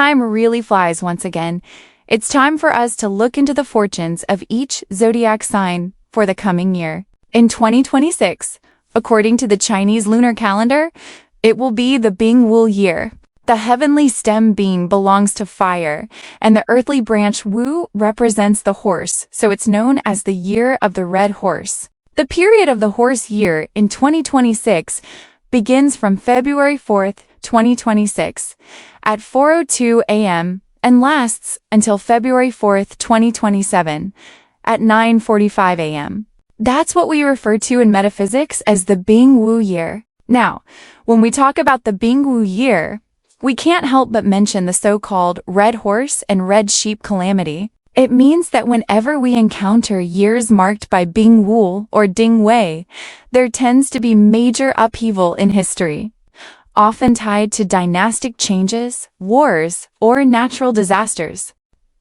Time really flies once again. It's time for us to look into the fortunes of each zodiac sign for the coming year. In 2026, according to the Chinese lunar calendar, it will be the Bing-Wu year. The heavenly stem bean belongs to fire, and the earthly branch Wu represents the horse, so it's known as the year of the red horse. The period of the horse year in 2026 begins from February 4th, 2026, at 4:02 a.m. and lasts until February 4th, 2027, at 9:45 a.m. That's what we refer to in metaphysics as the Bing-Wu year. Now, when we talk about the Bing-Wu year, we can't help but mention the so-called red horse and red sheep calamity. It means that whenever we encounter years marked by Bing-Wu or Ding-Wei, there tends to be major upheaval in history, often tied to dynastic changes, wars, or natural disasters.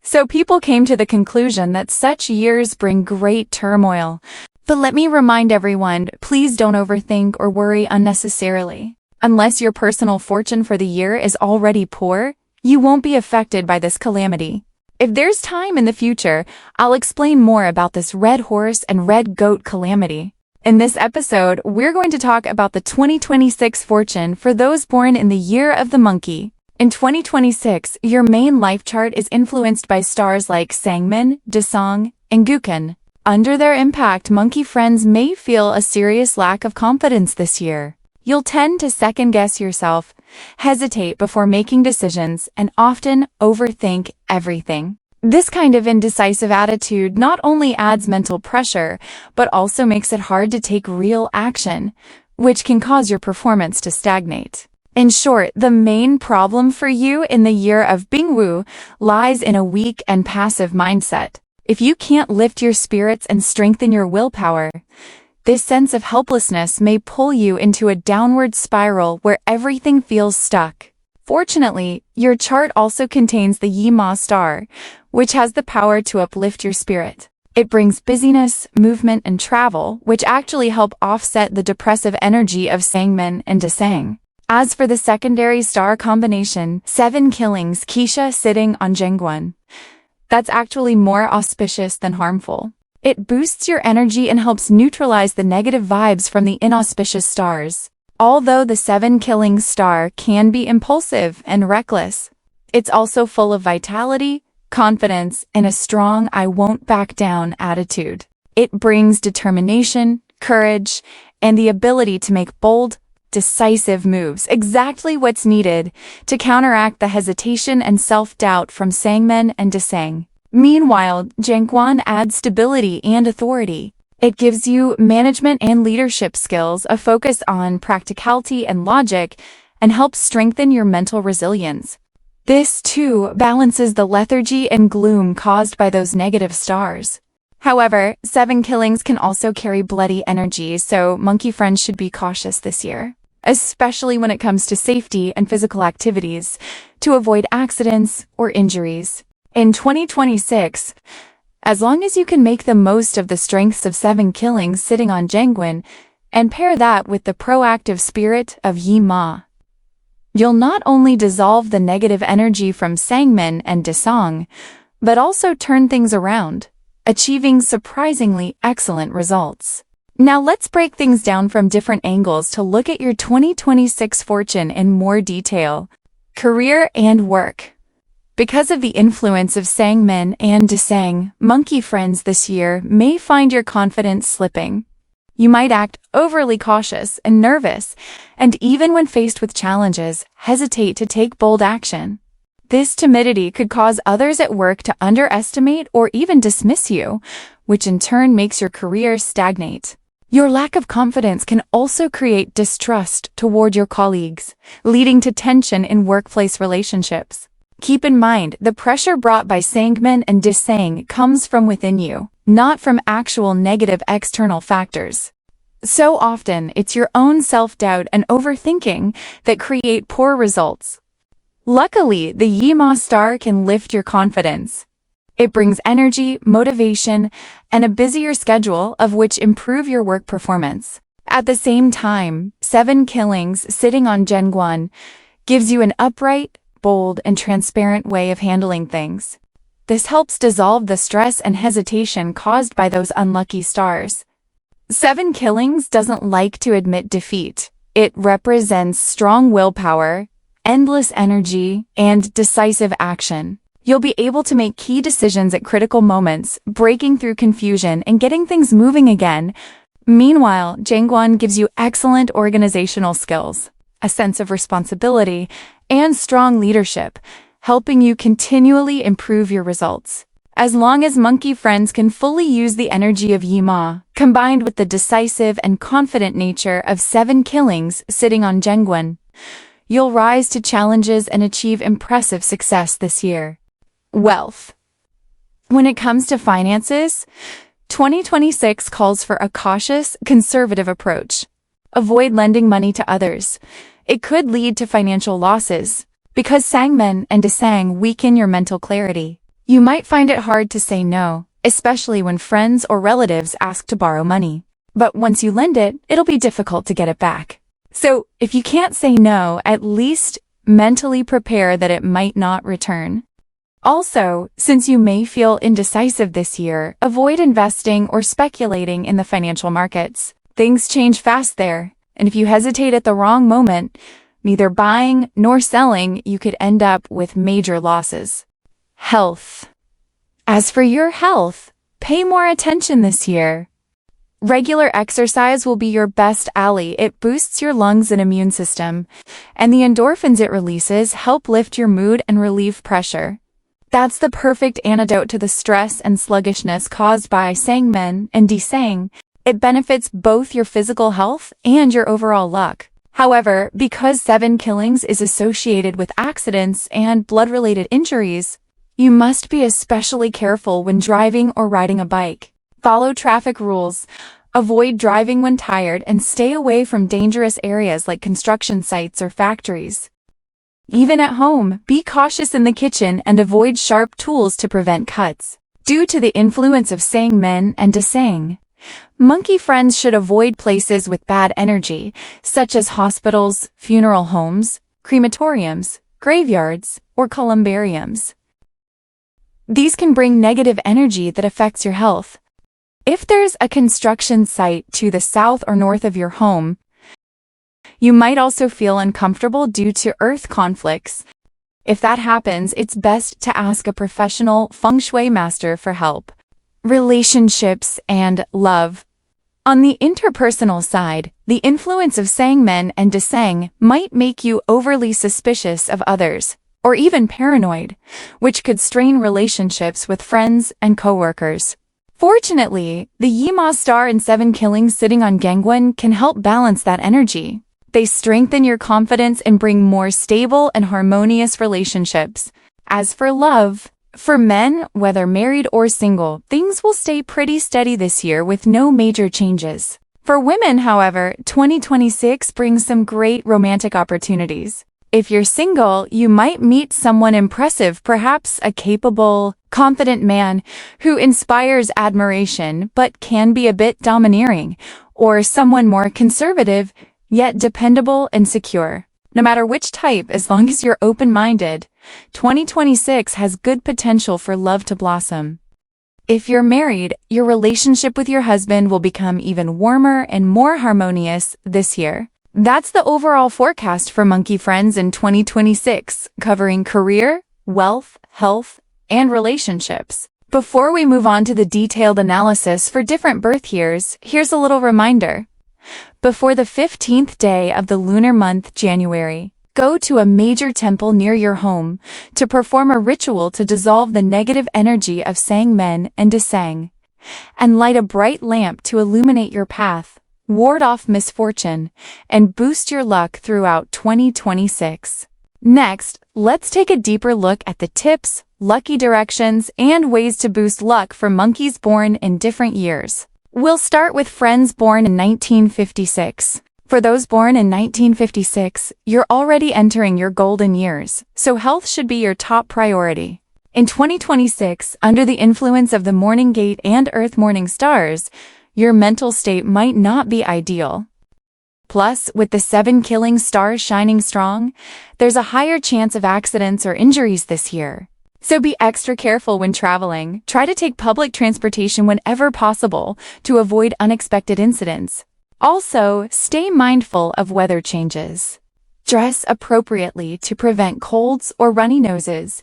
So people came to the conclusion that such years bring great turmoil. But let me remind everyone, please don't overthink or worry unnecessarily. Unless your personal fortune for the year is already poor, you won't be affected by this calamity. If there's time in the future, I'll explain more about this red horse and red goat calamity. In this episode, we're going to talk about the 2026 fortune for those born in the year of the monkey. In 2026, your main life chart is influenced by stars like Sangmin, Desong, and Gukun. Under their impact, monkey friends may feel a serious lack of confidence this year. You'll tend to second-guess yourself, hesitate before making decisions, and often overthink everything. This kind of indecisive attitude not only adds mental pressure, but also makes it hard to take real action, which can cause your performance to stagnate. In short, the main problem for you in the year of Bing-Wu lies in a weak and passive mindset. If you can't lift your spirits and strengthen your willpower, this sense of helplessness may pull you into a downward spiral where everything feels stuck. Fortunately, your chart also contains the Yi-Ma star, which has the power to uplift your spirit. It brings busyness, movement, and travel, which actually help offset the depressive energy of Sangmin and Desang. As for the secondary star combination, 7 killings Keisha sitting on Zhengguan, that's actually more auspicious than harmful. It boosts your energy and helps neutralize the negative vibes from the inauspicious stars. Although the 7 killings star can be impulsive and reckless, it's also full of vitality, confidence, and a strong I won't back down attitude. It brings determination, courage, and the ability to make bold, decisive moves, exactly what's needed to counteract the hesitation and self-doubt from Sangmen and Desang. Meanwhile, Zhengguan adds stability and authority. It gives you management and leadership skills, a focus on practicality and logic, and helps strengthen your mental resilience. This, too, balances the lethargy and gloom caused by those negative stars. However, 7 killings can also carry bloody energy, so monkey friends should be cautious this year, especially when it comes to safety and physical activities, to avoid accidents or injuries. In 2026, as long as you can make the most of the strengths of 7 killings sitting on Zhengguan and pair that with the proactive spirit of Yi-Ma, you'll not only dissolve the negative energy from Sangmin and Desong, but also turn things around, achieving surprisingly excellent results. Now let's break things down from different angles to look at your 2026 fortune in more detail. Career and work. Because of the influence of Sangmin and Desang, monkey friends this year may find your confidence slipping. You might act overly cautious and nervous, and even when faced with challenges, hesitate to take bold action. This timidity could cause others at work to underestimate or even dismiss you, which in turn makes your career stagnate. Your lack of confidence can also create distrust toward your colleagues, leading to tension in workplace relationships. Keep in mind, the pressure brought by Sangmin and Desang comes from within you, not from actual negative external factors. So often, it's your own self-doubt and overthinking that create poor results. Luckily, the Yi-Ma star can lift your confidence. It brings energy, motivation, and a busier schedule of which improve your work performance. At the same time, 7 killings sitting on Zhengguan gives you an upright, bold, and transparent way of handling things. This helps dissolve the stress and hesitation caused by those unlucky stars. 7 Killings doesn't like to admit defeat. It represents strong willpower, endless energy, and decisive action. You'll be able to make key decisions at critical moments, breaking through confusion and getting things moving again. Meanwhile, Jangwon gives you excellent organizational skills, a sense of responsibility, and strong leadership, helping you continually improve your results. As long as monkey friends can fully use the energy of Yima, combined with the decisive and confident nature of 7 Killings sitting on Jangwon, you'll rise to challenges and achieve impressive success this year. Wealth. When it comes to finances, 2026 calls for a cautious, conservative approach. Avoid lending money to others. It could lead to financial losses, because Sangmen and Desang weaken your mental clarity. You might find it hard to say no, especially when friends or relatives ask to borrow money. But once you lend it, it'll be difficult to get it back. So, if you can't say no, at least mentally prepare that it might not return. Also, since you may feel indecisive this year, avoid investing or speculating in the financial markets. Things change fast there, and if you hesitate at the wrong moment, neither buying nor selling, you could end up with major losses. Health. As for your health, pay more attention this year. Regular exercise will be your best ally. It boosts your lungs and immune system, and the endorphins it releases help lift your mood and relieve pressure. That's the perfect antidote to the stress and sluggishness caused by Sangmen and Desang. It benefits both your physical health and your overall luck. However, because 7 Killings is associated with accidents and blood-related injuries, you must be especially careful when driving or riding a bike. Follow traffic rules, avoid driving when tired, and stay away from dangerous areas like construction sites or factories. Even at home, be cautious in the kitchen and avoid sharp tools to prevent cuts. Due to the influence of Sangmen and Desang, monkey friends should avoid places with bad energy, such as hospitals, funeral homes, crematoriums, graveyards, or columbariums. These can bring negative energy that affects your health. If there's a construction site to the south or north of your home, you might also feel uncomfortable due to earth conflicts. If that happens, it's best to ask a professional feng shui master for help. Relationships and love. On the interpersonal side, the influence of Sangmen and Desang might make you overly suspicious of others, or even paranoid, which could strain relationships with friends and coworkers. Fortunately, the Yima star and 7 Killings sitting on Jangwon can help balance that energy. They strengthen your confidence and bring more stable and harmonious relationships. As for love, for men, whether married or single, things will stay pretty steady this year with no major changes. For women, however, 2026 brings some great romantic opportunities. If you're single, you might meet someone impressive, perhaps a capable, confident man who inspires admiration but can be a bit domineering, or someone more conservative, yet dependable and secure. No matter which type, as long as you're open-minded, 2026 has good potential for love to blossom. If you're married, your relationship with your husband will become even warmer and more harmonious this year. That's the overall forecast for monkey friends in 2026, covering career, wealth, health, and relationships. Before we move on to the detailed analysis for different birth years, here's a little reminder. Before the 15th day of the lunar month January, go to a major temple near your home to perform a ritual to dissolve the negative energy of Sangmen and Desang, and light a bright lamp to illuminate your path, ward off misfortune, and boost your luck throughout 2026. Next, let's take a deeper look at the tips, lucky directions, and ways to boost luck for monkeys born in different years. We'll start with friends born in 1956. For those born in 1956, you're already entering your golden years, so health should be your top priority. In 2026, under the influence of the morning gate and earth morning stars, your mental state might not be ideal. Plus, with the 7 killing stars shining strong, there's a higher chance of accidents or injuries this year. So be extra careful when traveling. Try to take public transportation whenever possible to avoid unexpected incidents. Also, stay mindful of weather changes. Dress appropriately to prevent colds or runny noses,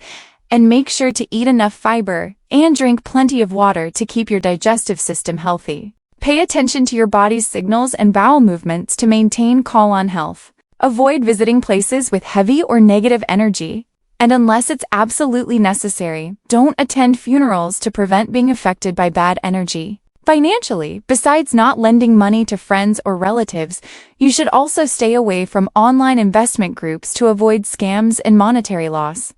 and make sure to eat enough fiber and drink plenty of water to keep your digestive system healthy. Pay attention to your body's signals and bowel movements to maintain calm health. Avoid visiting places with heavy or negative energy, and unless it's absolutely necessary, don't attend funerals to prevent being affected by bad energy. Financially, besides not lending money to friends or relatives, you should also stay away from online investment groups to avoid scams and monetary loss.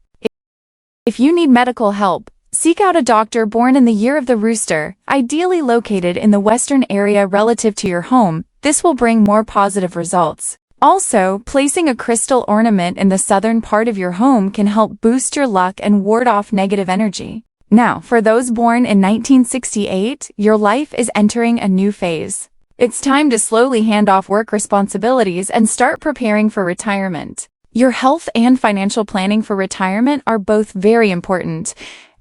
If you need medical help, seek out a doctor born in the year of the rooster, ideally located in the western area relative to your home. This will bring more positive results. Also, placing a crystal ornament in the southern part of your home can help boost your luck and ward off negative energy. Now, for those born in 1968, your life is entering a new phase. It's time to slowly hand off work responsibilities and start preparing for retirement. Your health and financial planning for retirement are both very important,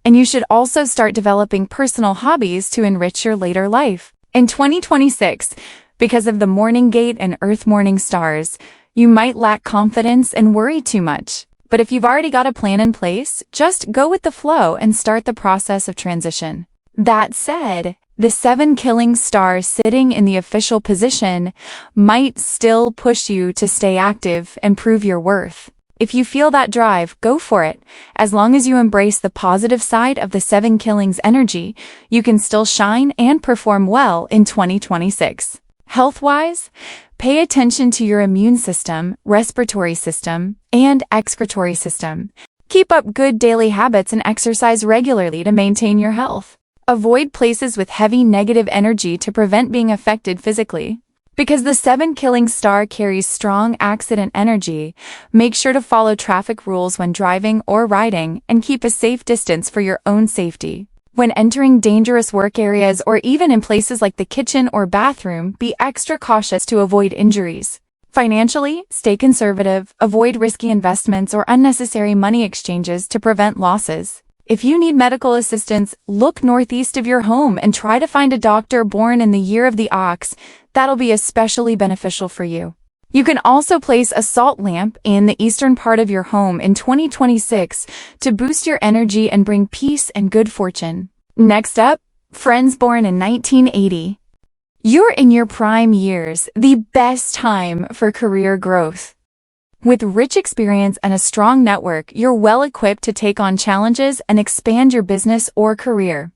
and you should also start developing personal hobbies to enrich your later life. In 2026, because of the morning gate and earth morning stars, you might lack confidence and worry too much. But if you've already got a plan in place, just go with the flow and start the process of transition. That said, the 7 killing stars sitting in the official position might still push you to stay active and prove your worth. If you feel that drive, go for it. As long as you embrace the positive side of the 7 killings energy, you can still shine and perform well in 2026. Health-wise, pay attention to your immune system, respiratory system, and excretory system. Keep up good daily habits and exercise regularly to maintain your health. Avoid places with heavy negative energy to prevent being affected physically. Because the 7 killing star carries strong accident energy, make sure to follow traffic rules when driving or riding and keep a safe distance for your own safety. When entering dangerous work areas or even in places like the kitchen or bathroom, be extra cautious to avoid injuries. Financially, stay conservative, avoid risky investments or unnecessary money exchanges to prevent losses. If you need medical assistance, look northeast of your home and try to find a doctor born in the year of the ox. That'll be especially beneficial for you. You can also place a salt lamp in the eastern part of your home in 2026 to boost your energy and bring peace and good fortune. Next up, friends born in 1980. You're in your prime years, the best time for career growth. With rich experience and a strong network, you're well equipped to take on challenges and expand your business or career.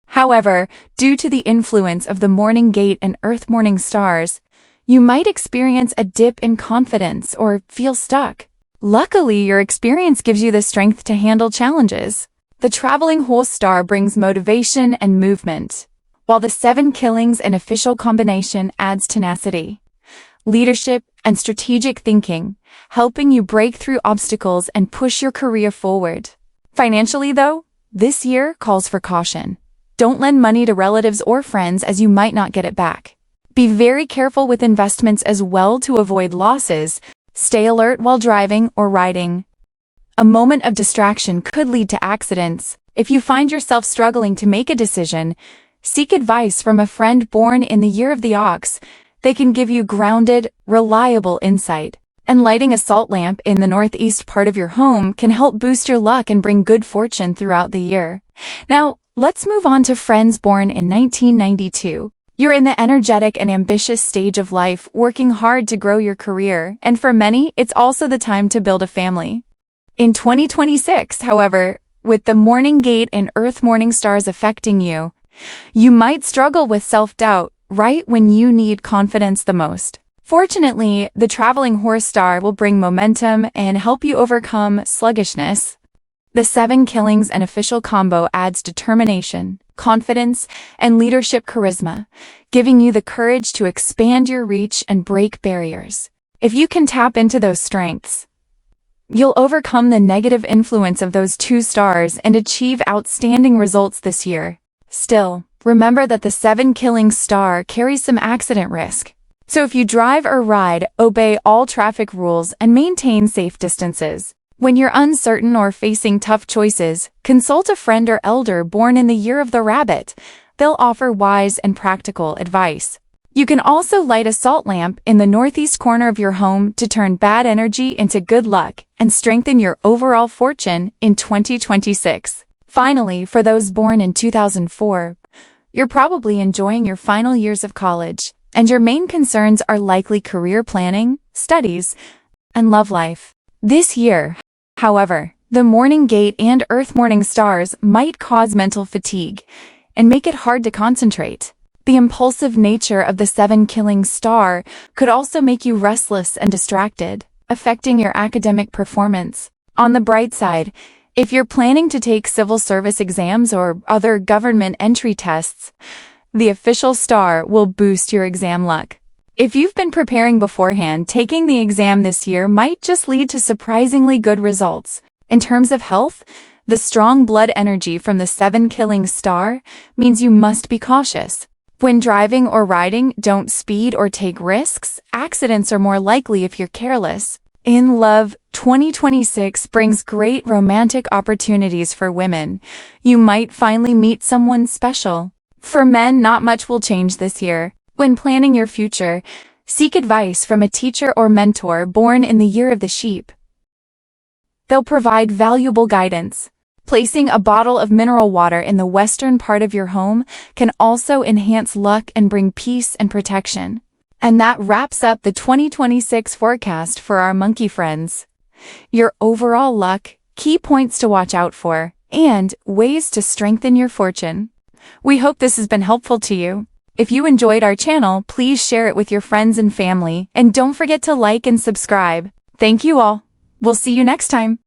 However, due to the influence of the morning gate and earth morning stars, you might experience a dip in confidence or feel stuck. Luckily, your experience gives you the strength to handle challenges. The traveling whole star brings motivation and movement, while the 7 killings and official combination adds tenacity, leadership, and strategic thinking, helping you break through obstacles and push your career forward. Financially, though, this year calls for caution. Don't lend money to relatives or friends as you might not get it back. Be very careful with investments as well to avoid losses. Stay alert while driving or riding. A moment of distraction could lead to accidents. If you find yourself struggling to make a decision, seek advice from a friend born in the year of the ox. They can give you grounded, reliable insight. And lighting a salt lamp in the northeast part of your home can help boost your luck and bring good fortune throughout the year. Now, let's move on to friends born in 1992. You're in the energetic and ambitious stage of life, working hard to grow your career, and for many, it's also the time to build a family. In 2026, however, with the morning gate and earth morning stars affecting you, you might struggle with self-doubt right when you need confidence the most. Fortunately, the traveling horse star will bring momentum and help you overcome sluggishness. The 7 killings and official combo adds determination, confidence, and leadership charisma, giving you the courage to expand your reach and break barriers. If you can tap into those strengths, you'll overcome the negative influence of those 2 stars and achieve outstanding results this year. Still, remember that the 7 killing star carries some accident risk. So if you drive or ride, obey all traffic rules and maintain safe distances. When you're uncertain or facing tough choices, consult a friend or elder born in the year of the rabbit. They'll offer wise and practical advice. You can also light a salt lamp in the northeast corner of your home to turn bad energy into good luck and strengthen your overall fortune in 2026. Finally, for those born in 2004, you're probably enjoying your final years of college, and your main concerns are likely career planning, studies, and love life. This year, however, the morning gate and earth morning stars might cause mental fatigue and make it hard to concentrate. The impulsive nature of the 7-killing star could also make you restless and distracted, affecting your academic performance. On the bright side, if you're planning to take civil service exams or other government entry tests, the official star will boost your exam luck. If you've been preparing beforehand, taking the exam this year might just lead to surprisingly good results. In terms of health, the strong blood energy from the 7-killing star means you must be cautious. When driving or riding, don't speed or take risks. Accidents are more likely if you're careless. In love, 2026 brings great romantic opportunities for women. You might finally meet someone special. For men, not much will change this year. When planning your future, seek advice from a teacher or mentor born in the year of the sheep. They'll provide valuable guidance. Placing a bottle of mineral water in the western part of your home can also enhance luck and bring peace and protection. And that wraps up the 2026 forecast for our monkey friends. Your overall luck, key points to watch out for, and ways to strengthen your fortune. We hope this has been helpful to you. If you enjoyed our channel, please share it with your friends and family, and don't forget to like and subscribe. Thank you all. We'll see you next time.